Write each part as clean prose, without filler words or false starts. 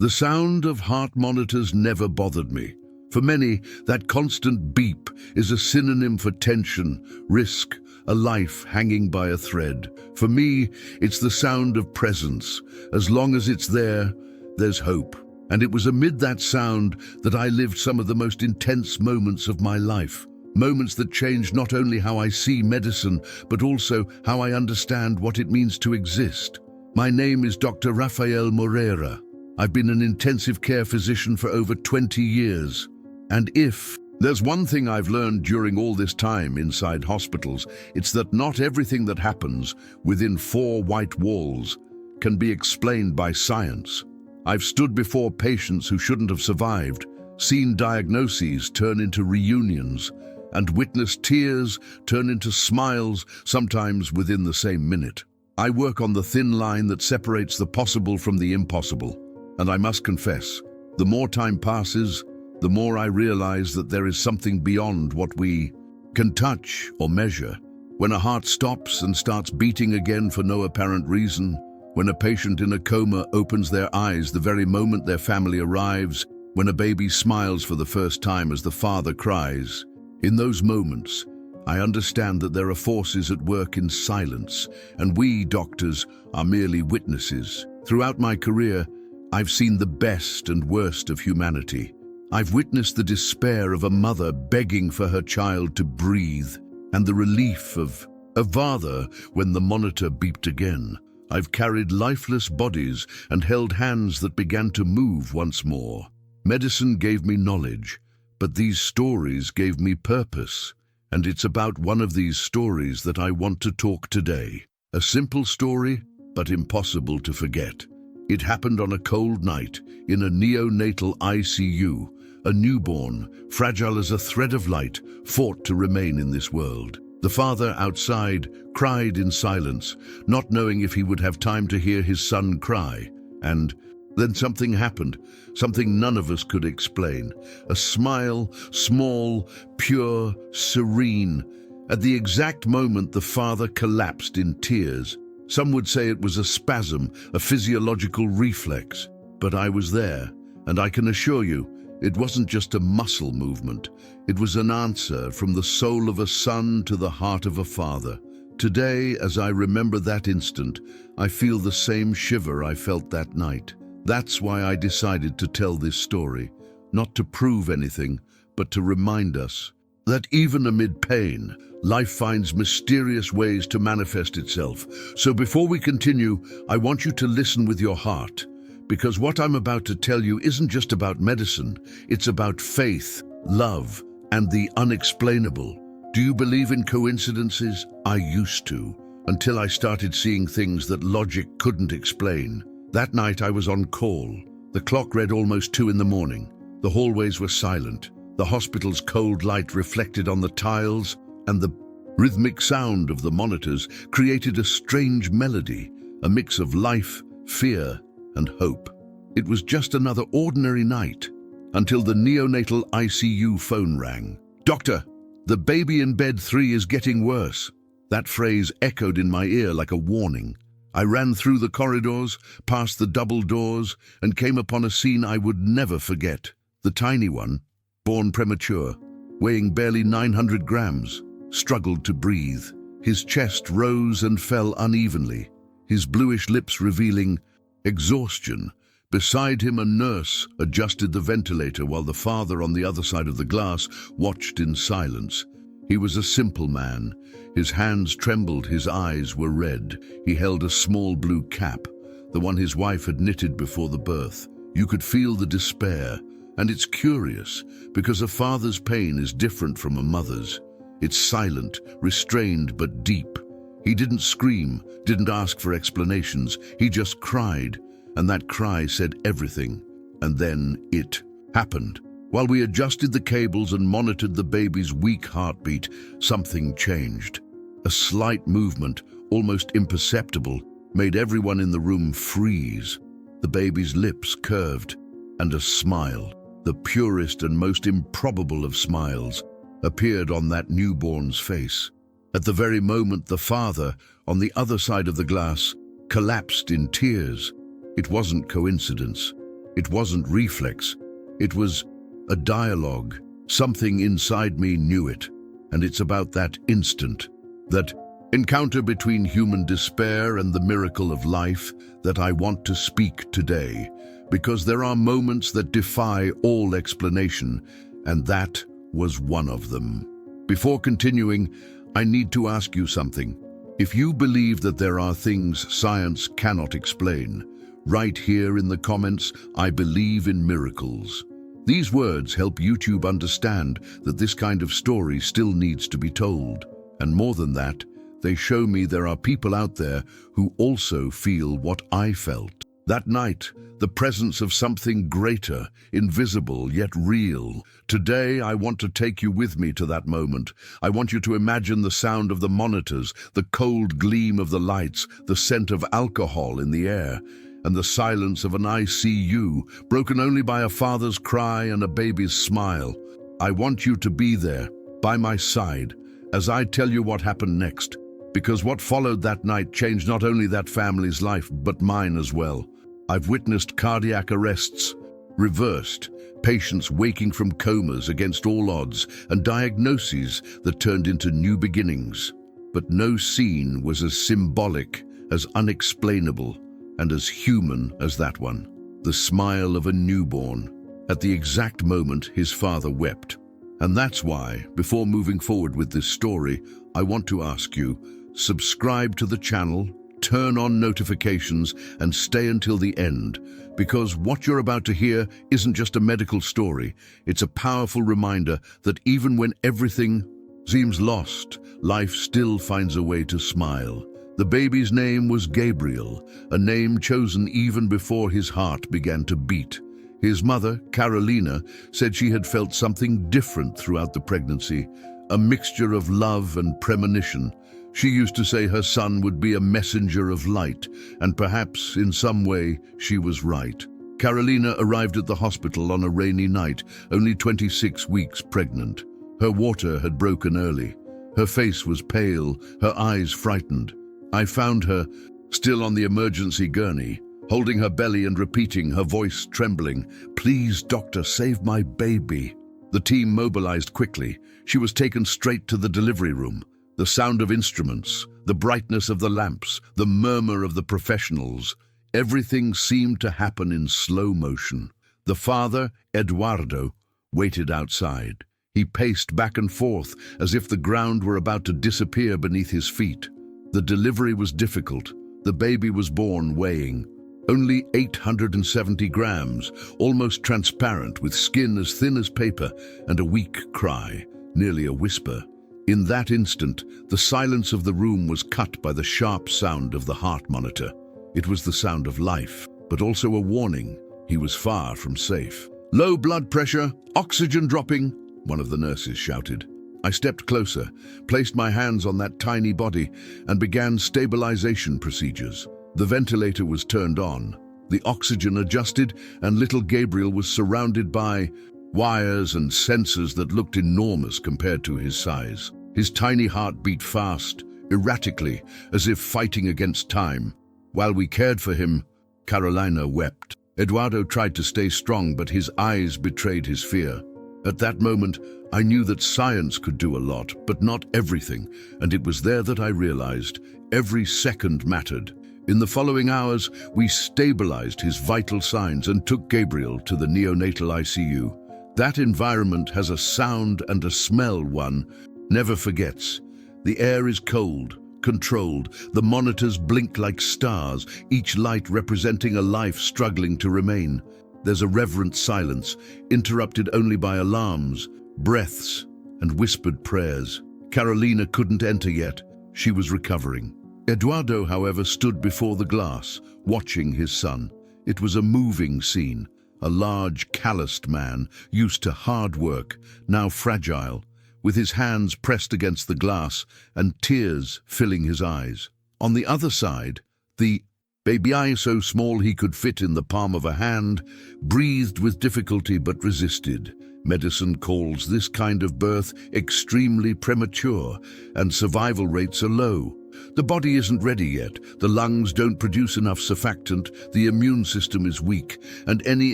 The sound of heart monitors never bothered me. For many, that constant beep is a synonym for tension, risk, a life hanging by a thread. For me, it's the sound of presence. As long as it's there, there's hope. And it was amid that sound that I lived some of the most intense moments of my life. Moments that changed not only how I see medicine, but also how I understand what it means to exist. My name is Dr. Rafael Moreira. I've been an intensive care physician for over 20 years. And if there's one thing I've learned during all this time inside hospitals, it's that not everything that happens within four white walls can be explained by science. I've stood before patients who shouldn't have survived, seen diagnoses turn into reunions, and witnessed tears turn into smiles, sometimes within the same minute. I work on the thin line that separates the possible from the impossible. And I must confess, the more time passes, the more I realize that there is something beyond what we can touch or measure. When a heart stops and starts beating again for no apparent reason, when a patient in a coma opens their eyes the very moment their family arrives, when a baby smiles for the first time as the father cries, in those moments, I understand that there are forces at work in silence, and we, doctors, are merely witnesses. Throughout my career, I've seen the best and worst of humanity. I've witnessed the despair of a mother begging for her child to breathe, and the relief of a father when the monitor beeped again. I've carried lifeless bodies and held hands that began to move once more. Medicine gave me knowledge, but these stories gave me purpose. And it's about one of these stories that I want to talk today. A simple story, but impossible to forget. It happened on a cold night in a neonatal ICU. A newborn, fragile as a thread of light, fought to remain in this world. The father outside cried in silence, not knowing if he would have time to hear his son cry. And then something happened, something none of us could explain. A smile, small, pure, serene. At the exact moment the father collapsed in tears. Some would say it was a spasm, a physiological reflex. But I was there, and I can assure you, it wasn't just a muscle movement. It was an answer from the soul of a son to the heart of a father. Today, as I remember that instant, I feel the same shiver I felt that night. That's why I decided to tell this story, not to prove anything, but to remind us that even amid pain, life finds mysterious ways to manifest itself. So before we continue, I want you to listen with your heart, because what I'm about to tell you isn't just about medicine, it's about faith, love, and the unexplainable. Do you believe in coincidences? I used to, until I started seeing things that logic couldn't explain. That night I was on call. The clock read almost 2 a.m. The hallways were silent. The hospital's cold light reflected on the tiles, and the rhythmic sound of the monitors created a strange melody, a mix of life, fear, and hope. It was just another ordinary night, until the neonatal ICU phone rang. "Doctor, the baby in bed 3 is getting worse." That phrase echoed in my ear like a warning. I ran through the corridors, past the double doors, and came upon a scene I would never forget. The tiny one, born premature, weighing barely 900 grams, struggled to breathe. His chest rose and fell unevenly, his bluish lips revealing exhaustion. Beside him, a nurse adjusted the ventilator while the father on the other side of the glass watched in silence. He was a simple man. His hands trembled, his eyes were red. He held a small blue cap, the one his wife had knitted before the birth. You could feel the despair, and it's curious, because a father's pain is different from a mother's. It's silent, restrained, but deep. He didn't scream, didn't ask for explanations. He just cried, and that cry said everything. And then it happened. While we adjusted the cables and monitored the baby's weak heartbeat, something changed. A slight movement, almost imperceptible, made everyone in the room freeze. The baby's lips curved, and a smile, the purest and most improbable of smiles, appeared on that newborn's face. At the very moment the father, on the other side of the glass, collapsed in tears. It wasn't coincidence. It wasn't reflex. It was a dialogue. Something inside me knew it. And it's about that instant, that encounter between human despair and the miracle of life, that I want to speak today, because there are moments that defy all explanation, and that was one of them. Before continuing, I need to ask you something. If you believe that there are things science cannot explain, write here in the comments, "I believe in miracles." These words help YouTube understand that this kind of story still needs to be told. And more than that, they show me there are people out there who also feel what I felt. That night, the presence of something greater, invisible yet real. Today, I want to take you with me to that moment. I want you to imagine the sound of the monitors, the cold gleam of the lights, the scent of alcohol in the air, and the silence of an ICU, broken only by a father's cry and a baby's smile. I want you to be there, by my side, as I tell you what happened next, because what followed that night changed not only that family's life, but mine as well. I've witnessed cardiac arrests reversed, patients waking from comas against all odds, and diagnoses that turned into new beginnings. But no scene was as symbolic, as unexplainable, and as human as that one. The smile of a newborn. At the exact moment his father wept. And that's why, before moving forward with this story, I want to ask you, subscribe to the channel, turn on notifications, and stay until the end, because what you're about to hear isn't just a medical story. It's a powerful reminder that even when everything seems lost, life still finds a way to smile. The baby's name was Gabriel, a name chosen even before his heart began to beat. His mother, Carolina, said she had felt something different throughout the pregnancy, a mixture of love and premonition. She used to say her son would be a messenger of light, and perhaps in some way she was right. Carolina arrived at the hospital on a rainy night, only 26 weeks pregnant. Her water had broken early. Her face was pale, her eyes frightened. I found her, still on the emergency gurney, holding her belly and repeating, her voice trembling, "Please, doctor, save my baby." The team mobilized quickly. She was taken straight to the delivery room. The sound of instruments, the brightness of the lamps, the murmur of the professionals, everything seemed to happen in slow motion. The father, Eduardo, waited outside. He paced back and forth as if the ground were about to disappear beneath his feet. The delivery was difficult. The baby was born weighing only 870 grams, almost transparent, with skin as thin as paper, and a weak cry, nearly a whisper. In that instant, the silence of the room was cut by the sharp sound of the heart monitor. It was the sound of life, but also a warning. He was far from safe. "Low blood pressure, oxygen dropping," one of the nurses shouted. I stepped closer, placed my hands on that tiny body, and began stabilization procedures. The ventilator was turned on, the oxygen adjusted, and little Gabriel was surrounded by wires and sensors that looked enormous compared to his size. His tiny heart beat fast, erratically, as if fighting against time. While we cared for him, Carolina wept. Eduardo tried to stay strong, but his eyes betrayed his fear. At that moment, I knew that science could do a lot, but not everything, and it was there that I realized every second mattered. In the following hours, we stabilized his vital signs and took Gabriel to the neonatal ICU. That environment has a sound and a smell one never forgets. The air is cold, controlled. The monitors blink like stars, each light representing a life struggling to remain. There's a reverent silence, interrupted only by alarms, breaths, and whispered prayers. Carolina couldn't enter yet. She was recovering. Eduardo, however, stood before the glass, watching his son. It was a moving scene. A large, calloused man, used to hard work, now fragile, with his hands pressed against the glass and tears filling his eyes. On the other side, the baby, so small he could fit in the palm of a hand, breathed with difficulty but resisted. Medicine calls this kind of birth extremely premature, and survival rates are low. The body isn't ready yet. The lungs don't produce enough surfactant, the immune system is weak, and any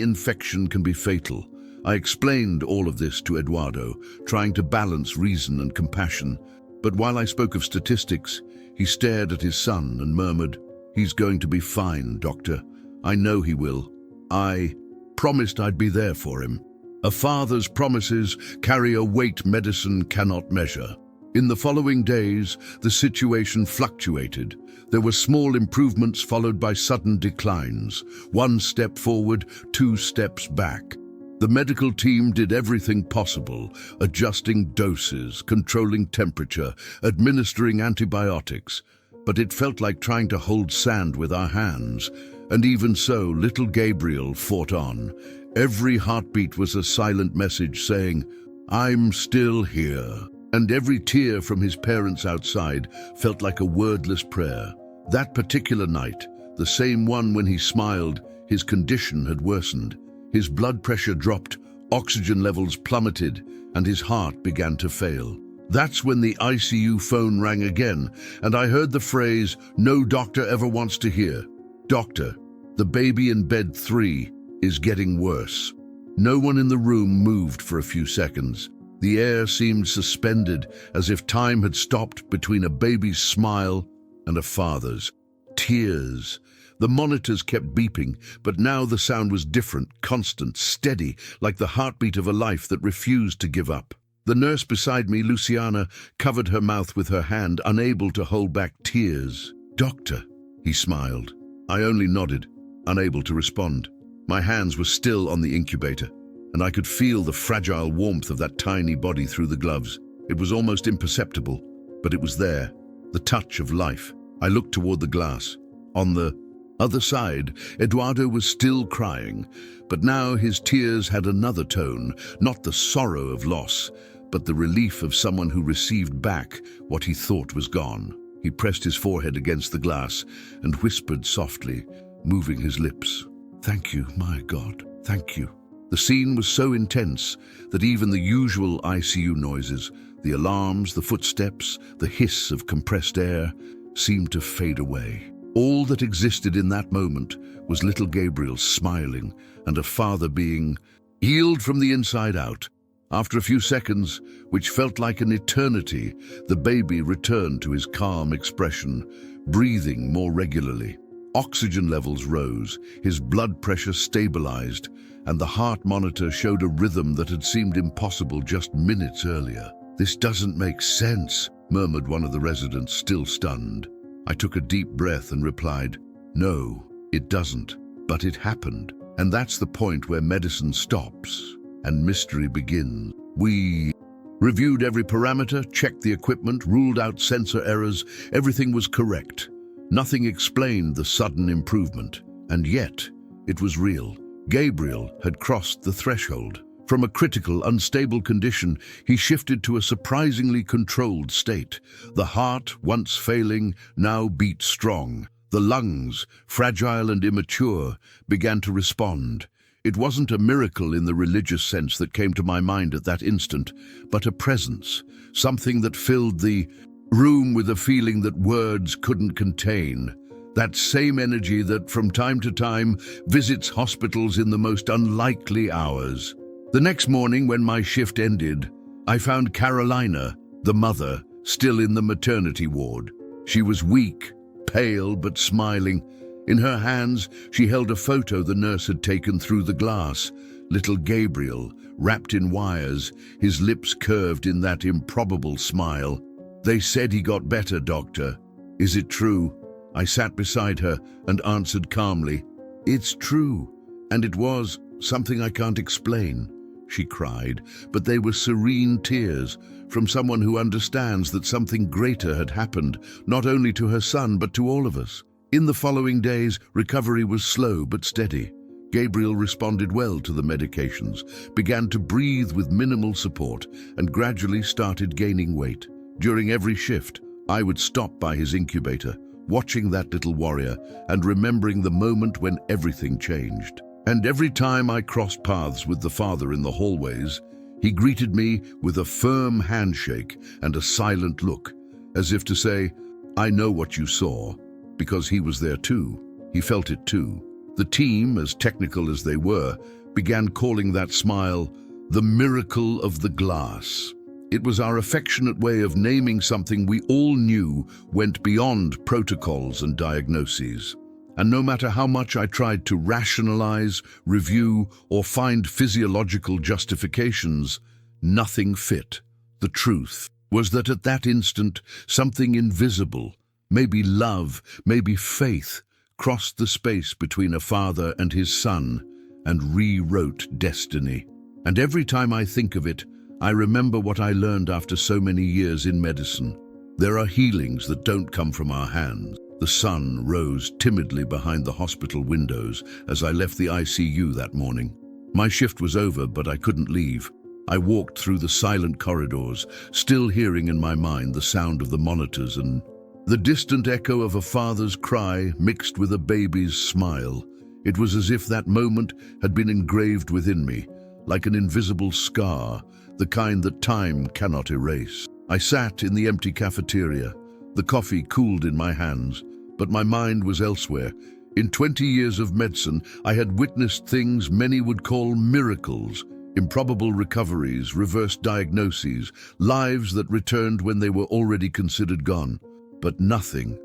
infection can be fatal. I explained all of this to Eduardo, trying to balance reason and compassion. But while I spoke of statistics, he stared at his son and murmured, "He's going to be fine, doctor. I know he will. I promised I'd be there for him." A father's promises carry a weight medicine cannot measure. In the following days, the situation fluctuated. There were small improvements followed by sudden declines. 1 step forward, 2 steps back. The medical team did everything possible, adjusting doses, controlling temperature, administering antibiotics. But it felt like trying to hold sand with our hands. And even so, little Gabriel fought on. Every heartbeat was a silent message saying, "I'm still here." And every tear from his parents outside felt like a wordless prayer. That particular night, the same one when he smiled, his condition had worsened. His blood pressure dropped, oxygen levels plummeted, and his heart began to fail. That's when the ICU phone rang again, and I heard the phrase no doctor ever wants to hear. "Doctor, the baby in bed 3 is getting worse." No one in the room moved for a few seconds. The air seemed suspended, as if time had stopped between a baby's smile and a father's. Tears. The monitors kept beeping, but now the sound was different, constant, steady, like the heartbeat of a life that refused to give up. The nurse beside me, Luciana, covered her mouth with her hand, unable to hold back tears. "Doctor," he smiled. I only nodded, unable to respond. My hands were still on the incubator, and I could feel the fragile warmth of that tiny body through the gloves. It was almost imperceptible, but it was there, the touch of life. I looked toward the glass. On the other side, Eduardo was still crying, but now his tears had another tone, not the sorrow of loss, but the relief of someone who received back what he thought was gone. He pressed his forehead against the glass and whispered softly, moving his lips, "Thank you, my God, thank you." The scene was so intense that even the usual ICU noises, the alarms, the footsteps, the hiss of compressed air, seemed to fade away. All that existed in that moment was little Gabriel smiling and a father being healed from the inside out. After a few seconds, which felt like an eternity, the baby returned to his calm expression, breathing more regularly. Oxygen levels rose, his blood pressure stabilized, and the heart monitor showed a rhythm that had seemed impossible just minutes earlier. "This doesn't make sense," murmured one of the residents, still stunned. I took a deep breath and replied, "No, it doesn't, but it happened." And that's the point where medicine stops and mystery begins. We reviewed every parameter, checked the equipment, ruled out sensor errors. Everything was correct. Nothing explained the sudden improvement. And yet, it was real. Gabriel had crossed the threshold. From a critical, unstable condition, he shifted to a surprisingly controlled state. The heart, once failing, now beat strong. The lungs, fragile and immature, began to respond. It wasn't a miracle in the religious sense that came to my mind at that instant, but a presence, something that filled the room with a feeling that words couldn't contain. That same energy that, from time to time, visits hospitals in the most unlikely hours. The next morning, when my shift ended, I found Carolina, the mother, still in the maternity ward. She was weak, pale but smiling. In her hands, she held a photo the nurse had taken through the glass. Little Gabriel, wrapped in wires, his lips curved in that improbable smile. "They said he got better, doctor. Is it true?" I sat beside her and answered calmly, "It's true, and it was something I can't explain." She cried, but they were serene tears from someone who understands that something greater had happened, not only to her son, but to all of us. In the following days, recovery was slow but steady. Gabriel responded well to the medications, began to breathe with minimal support, and gradually started gaining weight. During every shift, I would stop by his incubator, watching that little warrior and remembering the moment when everything changed. And every time I crossed paths with the father in the hallways, he greeted me with a firm handshake and a silent look, as if to say, I know what you saw, because he was there too. He felt it too. The team, as technical as they were, began calling that smile the miracle of the glass. It was our affectionate way of naming something we all knew went beyond protocols and diagnoses. And no matter how much I tried to rationalize, review, or find physiological justifications, nothing fit. The truth was that at that instant, something invisible, maybe love, maybe faith, crossed the space between a father and his son and rewrote destiny. And every time I think of it, I remember what I learned after so many years in medicine. There are healings that don't come from our hands. The sun rose timidly behind the hospital windows as I left the ICU that morning. My shift was over, but I couldn't leave. I walked through the silent corridors, still hearing in my mind the sound of the monitors and the distant echo of a father's cry mixed with a baby's smile. It was as if that moment had been engraved within me, like an invisible scar, the kind that time cannot erase. I sat in the empty cafeteria. The coffee cooled in my hands, but my mind was elsewhere. In 20 years of medicine, I had witnessed things many would call miracles, improbable recoveries, reversed diagnoses, lives that returned when they were already considered gone. But nothing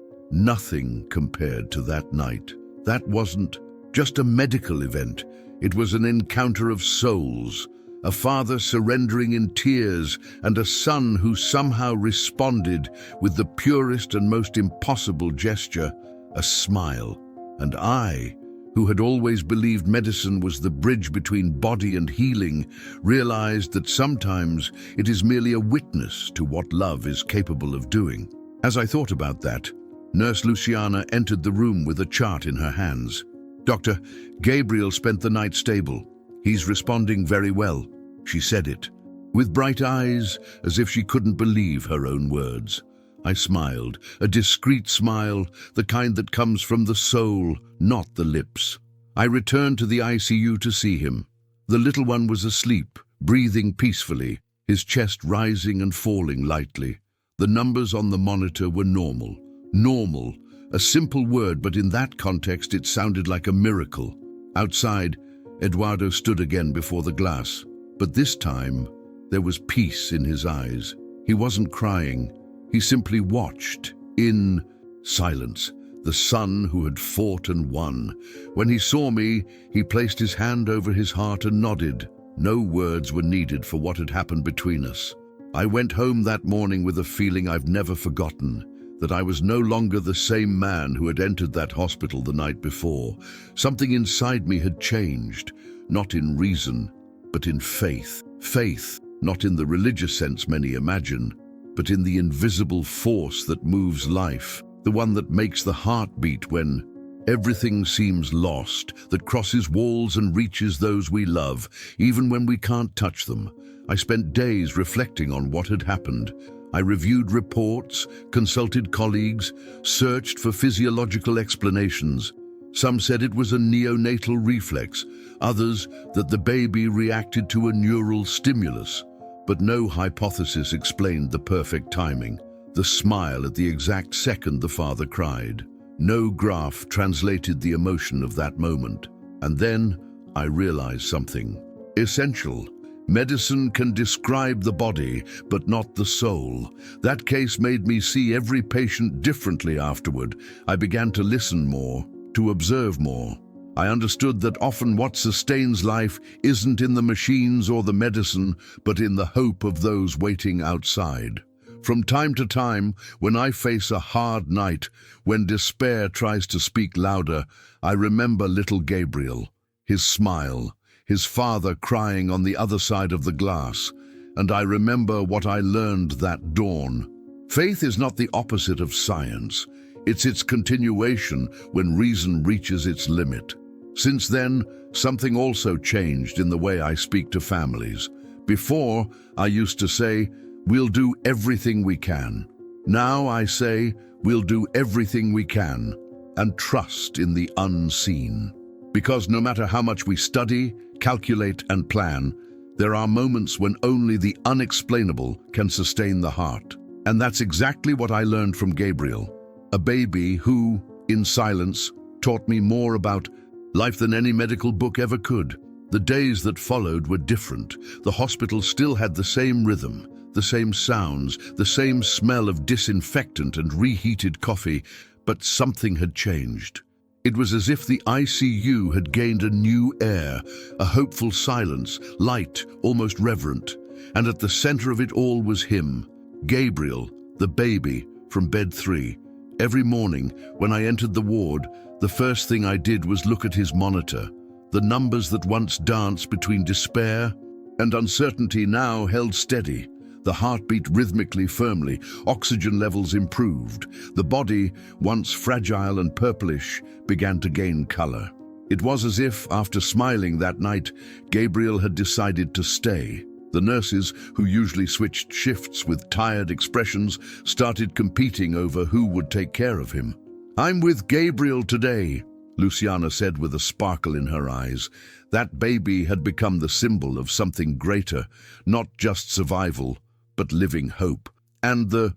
compared to that night. That wasn't just a medical event. It was an encounter of souls, a father surrendering in tears and a son who somehow responded with the purest and most impossible gesture, a smile. And I, who had always believed medicine was the bridge between body and healing, realized that sometimes it is merely a witness to what love is capable of doing. As I thought about that, Nurse Luciana entered the room with a chart in her hands. "Doctor, Gabriel spent the night stable. He's responding very well," she said it, with bright eyes, as if she couldn't believe her own words. I smiled, a discreet smile, the kind that comes from the soul, not the lips. I returned to the ICU to see him. The little one was asleep, breathing peacefully, his chest rising and falling lightly. The numbers on the monitor were normal. Normal, a simple word, but in that context it sounded like a miracle. Outside, Eduardo stood again before the glass, but this time there was peace in his eyes. He wasn't crying. He simply watched, in silence, the son who had fought and won. When he saw me, he placed his hand over his heart and nodded. No words were needed for what had happened between us. I went home that morning with a feeling I've never forgotten, that I was no longer the same man who had entered that hospital the night before. Something inside me had changed, not in reason, but in faith. Faith, not in the religious sense many imagine, but in the invisible force that moves life, the one that makes the heart beat when everything seems lost, that crosses walls and reaches those we love, even when we can't touch them. I spent days reflecting on what had happened. I reviewed reports, consulted colleagues, searched for physiological explanations. Some said it was a neonatal reflex, others that the baby reacted to a neural stimulus. But no hypothesis explained the perfect timing, the smile at the exact second the father cried. No graph translated the emotion of that moment. And then I realized something essential. Medicine can describe the body, but not the soul. That case made me see every patient differently afterward. I began to listen more, to observe more. I understood that often what sustains life isn't in the machines or the medicine, but in the hope of those waiting outside. From time to time, when I face a hard night, when despair tries to speak louder, I remember little Gabriel, his smile, his father crying on the other side of the glass, and I remember what I learned that dawn. Faith is not the opposite of science. It's its continuation when reason reaches its limit. Since then, something also changed in the way I speak to families. Before, I used to say, "We'll do everything we can." Now I say, "We'll do everything we can," and trust in the unseen. Because no matter how much we study, calculate, and plan, there are moments when only the unexplainable can sustain the heart. And that's exactly what I learned from Gabriel. A baby who, in silence, taught me more about life than any medical book ever could. The days that followed were different. The hospital still had the same rhythm, the same sounds, the same smell of disinfectant and reheated coffee, but something had changed. It was as if the ICU had gained a new air, a hopeful silence, light, almost reverent. And at the center of it all was him, Gabriel, the baby, from bed 3. Every morning, when I entered the ward, the first thing I did was look at his monitor. The numbers that once danced between despair and uncertainty now held steady. The heartbeat rhythmically, firmly, oxygen levels improved. The body, once fragile and purplish, began to gain color. It was as if, after smiling that night, Gabriel had decided to stay. The nurses, who usually switched shifts with tired expressions, started competing over who would take care of him. "I'm with Gabriel today," Luciana said with a sparkle in her eyes. That baby had become the symbol of something greater, not just survival, but living hope. And the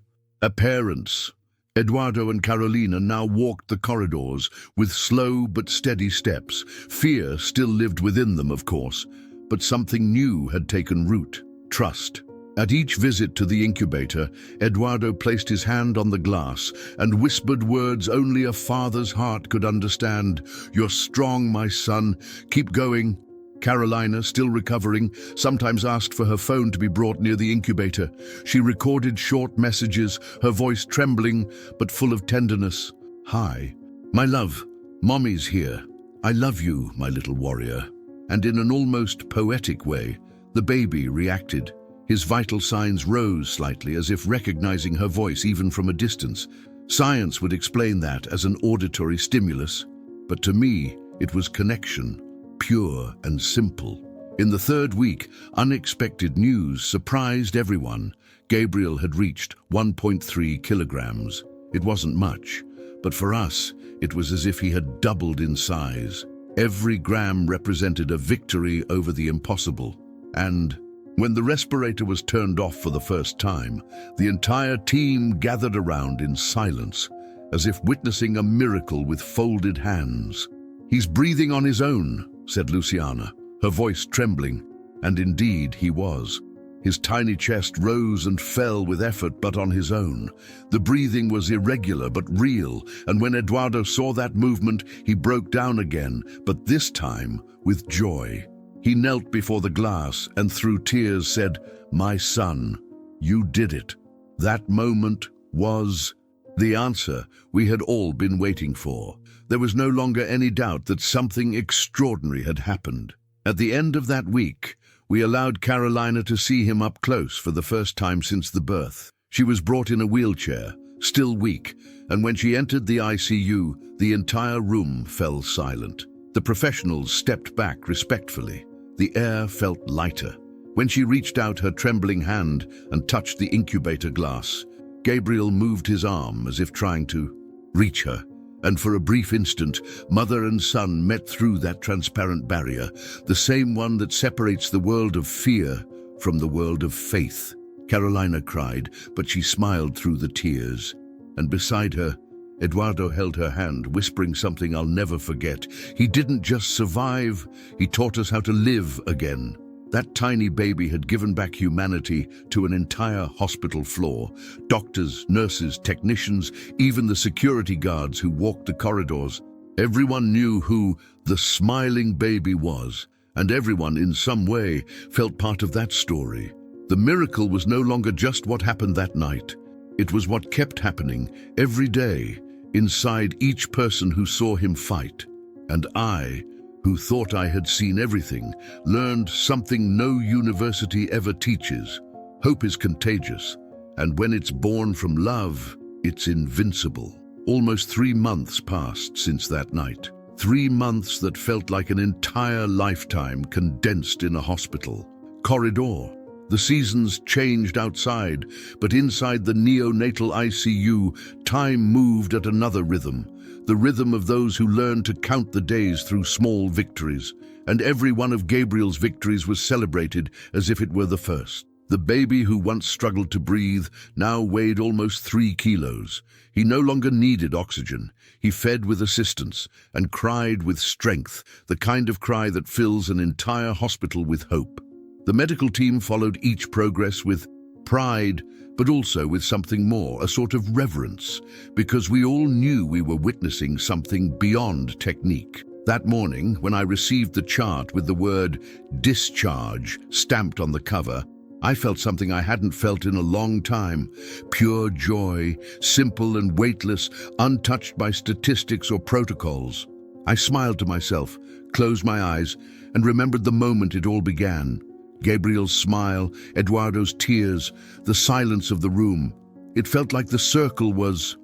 parents, Eduardo and Carolina, now walked the corridors with slow but steady steps. Fear still lived within them, of course, but something new had taken root: trust. At each visit to the incubator, Eduardo placed his hand on the glass and whispered words only a father's heart could understand. "You're strong, my son. Keep going." Carolina, still recovering, sometimes asked for her phone to be brought near the incubator. She recorded short messages, her voice trembling but full of tenderness. "Hi, my love. Mommy's here. I love you, my little warrior." And in an almost poetic way, the baby reacted. His vital signs rose slightly, as if recognizing her voice even from a distance. Science would explain that as an auditory stimulus, but to me, it was connection, pure and simple. In the 3rd week, unexpected news surprised everyone. Gabriel had reached 1.3 kilograms. It wasn't much, but for us, it was as if he had doubled in size. Every gram represented a victory over the impossible. And when the respirator was turned off for the first time, the entire team gathered around in silence, as if witnessing a miracle with folded hands. "He's breathing on his own," said Luciana, her voice trembling, and indeed he was. His tiny chest rose and fell with effort, but on his own. The breathing was irregular but real, and when Eduardo saw that movement, he broke down again, but this time with joy. He knelt before the glass and through tears said, "My son, you did it." That moment was the answer we had all been waiting for. There was no longer any doubt that something extraordinary had happened. At the end of that week, we allowed Carolina to see him up close for the first time since the birth. She was brought in a wheelchair, still weak, and when she entered the ICU, the entire room fell silent. The professionals stepped back respectfully. The air felt lighter. When she reached out her trembling hand and touched the incubator glass, Gabriel moved his arm as if trying to reach her. And for a brief instant, mother and son met through that transparent barrier, the same one that separates the world of fear from the world of faith. Carolina cried, but she smiled through the tears. And beside her, Eduardo held her hand, whispering something I'll never forget. He didn't just survive, he taught us how to live again. That tiny baby had given back humanity to an entire hospital floor. Doctors, nurses, technicians, even the security guards who walked the corridors. Everyone knew who the smiling baby was, and everyone in some way felt part of that story. The miracle was no longer just what happened that night. It was what kept happening every day inside each person who saw him fight. And I, who thought I had seen everything, learned something no university ever teaches. Hope is contagious, and when it's born from love, it's invincible. Almost 3 months passed since that night. 3 months that felt like an entire lifetime condensed in a hospital corridor. The seasons changed outside, but inside the neonatal ICU, time moved at another rhythm. The rhythm of those who learned to count the days through small victories, and every one of Gabriel's victories was celebrated as if it were the first. The baby who once struggled to breathe now weighed almost 3 kilos. He no longer needed oxygen. He fed with assistance and cried with strength, the kind of cry that fills an entire hospital with hope. The medical team followed each progress with pride, but also with something more, a sort of reverence, because we all knew we were witnessing something beyond technique. That morning, when I received the chart with the word discharge stamped on the cover, I felt something I hadn't felt in a long time. Pure joy, simple and weightless, untouched by statistics or protocols. I smiled to myself, closed my eyes, and remembered the moment it all began. Gabriel's smile, Eduardo's tears, the silence of the room. It felt like the circle was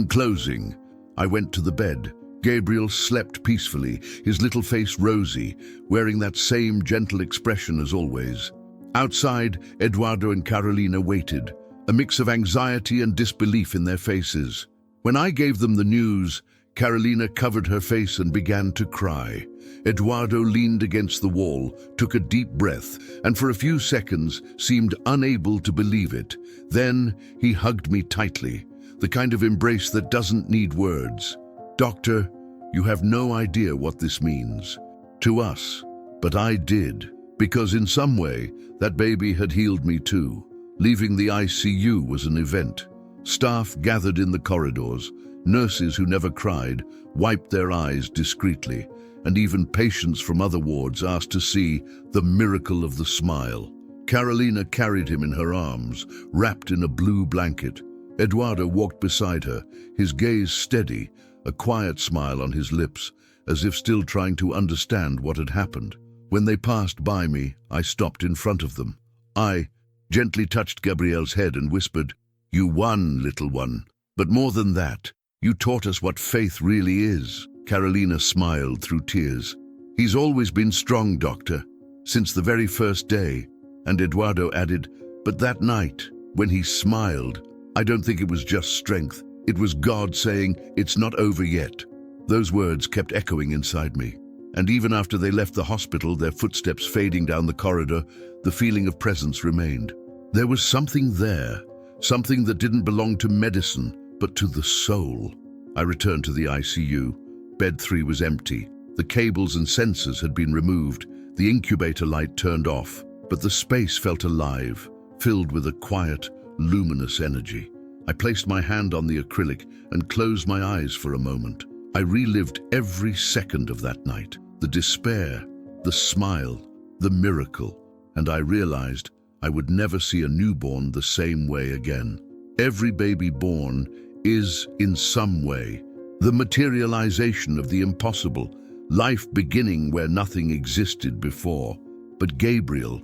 closing. I went to the bed. Gabriel slept peacefully, his little face rosy, wearing that same gentle expression as always. Outside, Eduardo and Carolina waited, a mix of anxiety and disbelief in their faces. When I gave them the news, Carolina covered her face and began to cry. Eduardo leaned against the wall, took a deep breath, and for a few seconds seemed unable to believe it. Then he hugged me tightly, the kind of embrace that doesn't need words. "Doctor, you have no idea what this means to us, but I did, because in some way, that baby had healed me too." Leaving the ICU was an event. Staff gathered in the corridors. Nurses who never cried wiped their eyes discreetly, and even patients from other wards asked to see the miracle of the smile. Carolina carried him in her arms, wrapped in a blue blanket. Eduardo walked beside her, his gaze steady, a quiet smile on his lips, as if still trying to understand what had happened. When they passed by me, I stopped in front of them. I gently touched Gabriel's head and whispered, "You won, little one. But more than that, you taught us what faith really is." Carolina smiled through tears. "He's always been strong, doctor, since the very first day." And Eduardo added, "But that night, when he smiled, I don't think it was just strength. It was God saying, 'It's not over yet.'" Those words kept echoing inside me. And even after they left the hospital, their footsteps fading down the corridor, the feeling of presence remained. There was something there, something that didn't belong to medicine, but to the soul. I returned to the ICU. Bed 3 was empty. The cables and sensors had been removed. The incubator light turned off, but the space felt alive, filled with a quiet, luminous energy. I placed my hand on the acrylic and closed my eyes for a moment. I relived every second of that night, the despair, the smile, the miracle, and I realized I would never see a newborn the same way again. Every baby born is, in some way, the materialization of the impossible, life beginning where nothing existed before. But Gabriel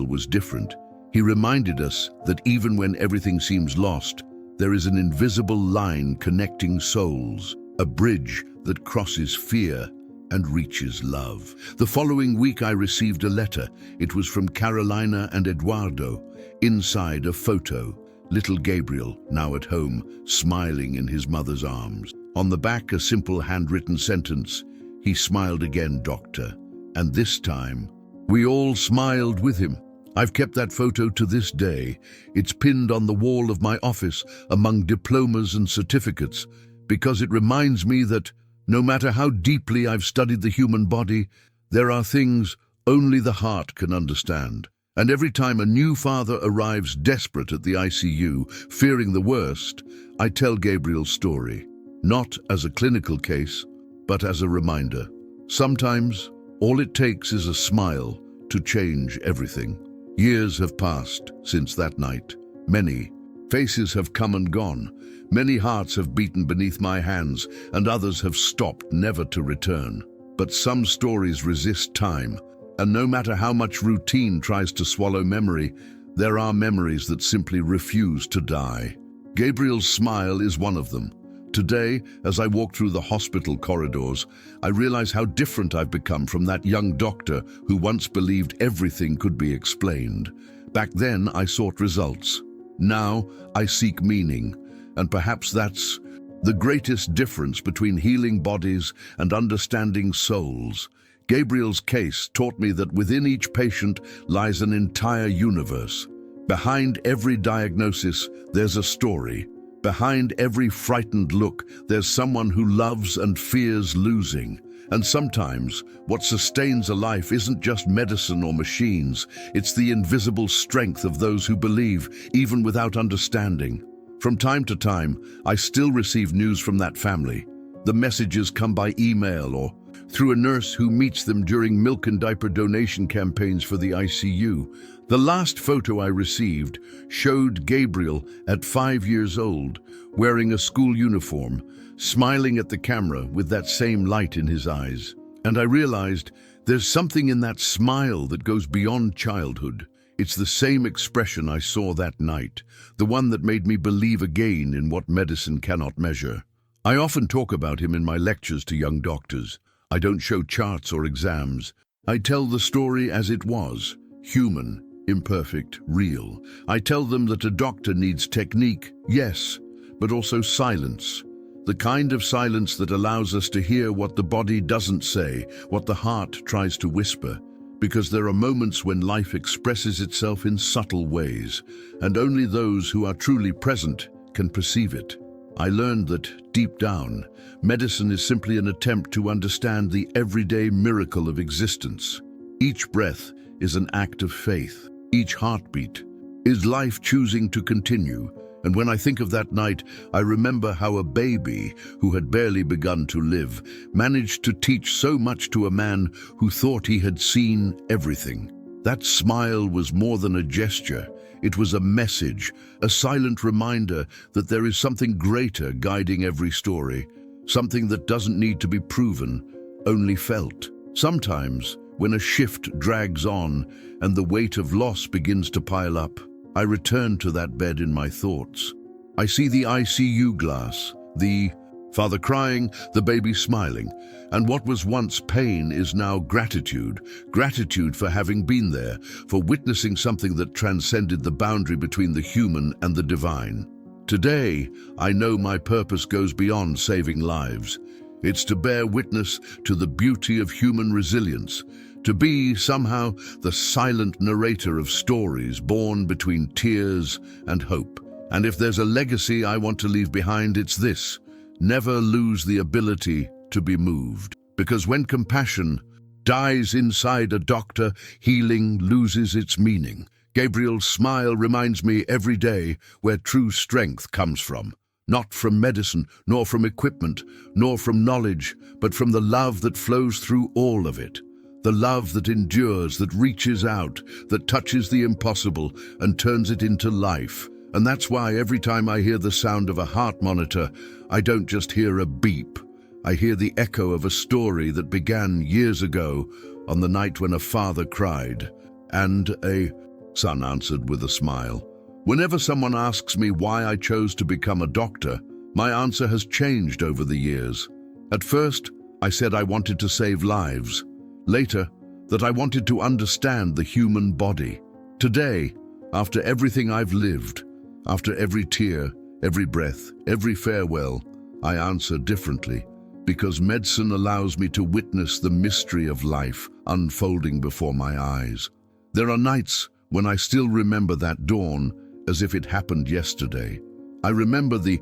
was different. He reminded us that even when everything seems lost, there is an invisible line connecting souls, a bridge that crosses fear and reaches love. The following week I received a letter. It was from Carolina and Eduardo. Inside a photo, little Gabriel, now at home, smiling in his mother's arms. On the back, a simple handwritten sentence, "He smiled again, doctor." And this time, we all smiled with him. I've kept that photo to this day. It's pinned on the wall of my office among diplomas and certificates, because it reminds me that no matter how deeply I've studied the human body, there are things only the heart can understand. And every time a new father arrives desperate at the ICU, fearing the worst, I tell Gabriel's story, not as a clinical case, but as a reminder. Sometimes, all it takes is a smile to change everything. Years have passed since that night. Many faces have come and gone. Many hearts have beaten beneath my hands, and others have stopped, never to return. But some stories resist time, and no matter how much routine tries to swallow memory, there are memories that simply refuse to die. Gabriel's smile is one of them. Today, as I walk through the hospital corridors, I realize how different I've become from that young doctor who once believed everything could be explained. Back then, I sought results. Now, I seek meaning, and perhaps that's the greatest difference between healing bodies and understanding souls. Gabriel's case taught me that within each patient lies an entire universe, Behind every diagnosis, there's a story. Behind every frightened look, there's someone who loves and fears losing. And sometimes, what sustains a life isn't just medicine or machines, it's the invisible strength of those who believe, even without understanding. From time to time, I still receive news from that family. The messages come by email or through a nurse who meets them during milk and diaper donation campaigns for the ICU. The last photo I received showed Gabriel at 5 years old, wearing a school uniform, smiling at the camera with that same light in his eyes. And I realized there's something in that smile that goes beyond childhood. It's the same expression I saw that night, the one that made me believe again in what medicine cannot measure. I often talk about him in my lectures to young doctors. I don't show charts or exams. I tell the story as it was, human, imperfect, real. I tell them that a doctor needs technique, yes, but also silence. The kind of silence that allows us to hear what the body doesn't say, what the heart tries to whisper. Because there are moments when life expresses itself in subtle ways, and only those who are truly present can perceive it. I learned that, deep down, medicine is simply an attempt to understand the everyday miracle of existence. Each breath is an act of faith. Each heartbeat is life choosing to continue. And when I think of that night, I remember how a baby who had barely begun to live managed to teach so much to a man who thought he had seen everything. That smile was more than a gesture. It was a message, a silent reminder that there is something greater guiding every story, something that doesn't need to be proven, only felt. Sometimes, when a shift drags on and the weight of loss begins to pile up, I return to that bed in my thoughts. I see the ICU glass, the father crying, the baby smiling, and what was once pain is now gratitude. Gratitude for having been there, for witnessing something that transcended the boundary between the human and the divine. Today, I know my purpose goes beyond saving lives. It's to bear witness to the beauty of human resilience, to be, somehow, the silent narrator of stories born between tears and hope. And if there's a legacy I want to leave behind, it's this: never lose the ability to be moved. Because when compassion dies inside a doctor, healing loses its meaning. Gabriel's smile reminds me every day where true strength comes from. Not from medicine, nor from equipment, nor from knowledge, but from the love that flows through all of it. The love that endures, that reaches out, that touches the impossible and turns it into life. And that's why every time I hear the sound of a heart monitor, I don't just hear a beep. I hear the echo of a story that began years ago on the night when a father cried, and a son answered with a smile. Whenever someone asks me why I chose to become a doctor, my answer has changed over the years. At first, I said I wanted to save lives. Later, that I wanted to understand the human body. Today, after everything I've lived, after every tear, every breath, every farewell, I answer differently, because medicine allows me to witness the mystery of life unfolding before my eyes. There are nights when I still remember that dawn as if it happened yesterday. I remember the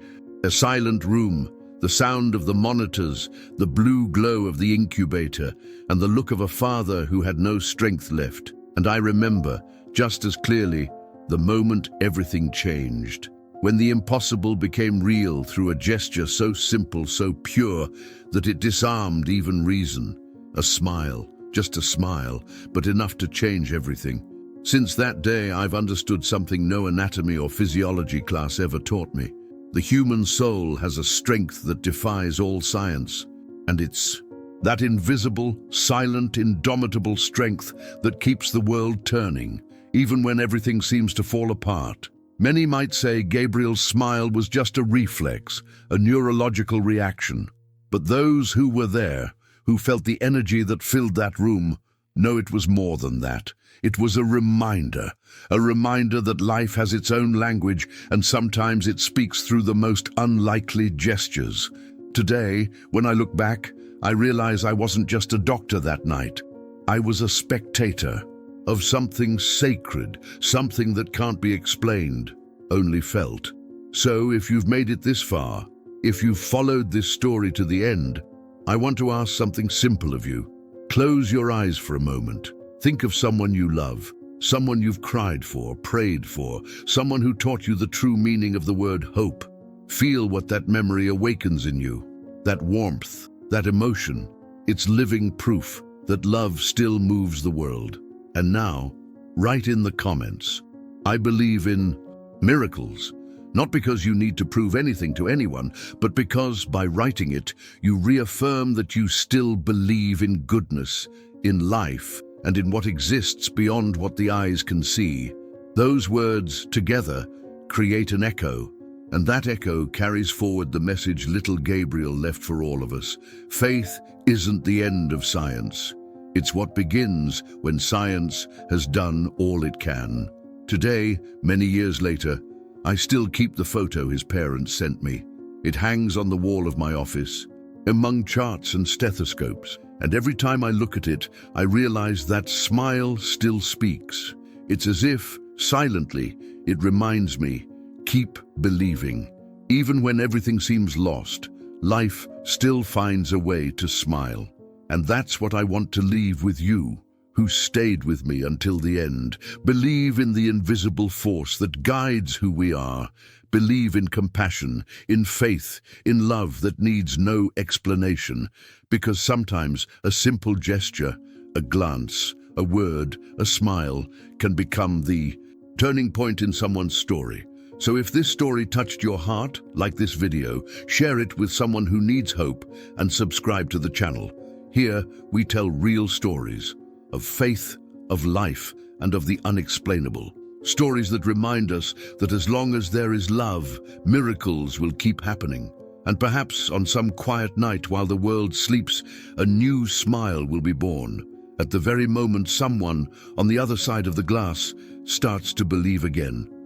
silent room, the sound of the monitors, the blue glow of the incubator, and the look of a father who had no strength left. And I remember, just as clearly, the moment everything changed. When the impossible became real through a gesture so simple, so pure, that it disarmed even reason. A smile, just a smile, but enough to change everything. Since that day, I've understood something no anatomy or physiology class ever taught me. The human soul has a strength that defies all science, and it's that invisible, silent, indomitable strength that keeps the world turning, even when everything seems to fall apart. Many might say Gabriel's smile was just a reflex, a neurological reaction. But those who were there, who felt the energy that filled that room, know it was more than that. It was a reminder that life has its own language, and sometimes it speaks through the most unlikely gestures. Today, when I look back, I realize I wasn't just a doctor that night. I was a spectator of something sacred, something that can't be explained, only felt. So if you've made it this far, if you've followed this story to the end, I want to ask something simple of you. Close your eyes for a moment. Think of someone you love, someone you've cried for, prayed for, someone who taught you the true meaning of the word hope. Feel what that memory awakens in you, that warmth, that emotion. It's living proof that love still moves the world. And now, write in the comments, I believe in miracles. Not because you need to prove anything to anyone, but because by writing it, you reaffirm that you still believe in goodness, in life, and in what exists beyond what the eyes can see. Those words, together, create an echo, and that echo carries forward the message little Gabriel left for all of us. Faith isn't the end of science. It's what begins when science has done all it can. Today, many years later, I still keep the photo his parents sent me. It hangs on the wall of my office, among charts and stethoscopes, and every time I look at it, I realize that smile still speaks. It's as if, silently, it reminds me, keep believing. Even when everything seems lost, life still finds a way to smile. And that's what I want to leave with you, who stayed with me until the end. Believe in the invisible force that guides who we are. Believe in compassion, in faith, in love that needs no explanation. Because sometimes a simple gesture, a glance, a word, a smile can become the turning point in someone's story. So if this story touched your heart, like this video, share it with someone who needs hope and subscribe to the channel. Here, we tell real stories of faith, of life, and of the unexplainable. Stories that remind us that as long as there is love, miracles will keep happening. And perhaps on some quiet night while the world sleeps, a new smile will be born. At the very moment someone on the other side of the glass starts to believe again.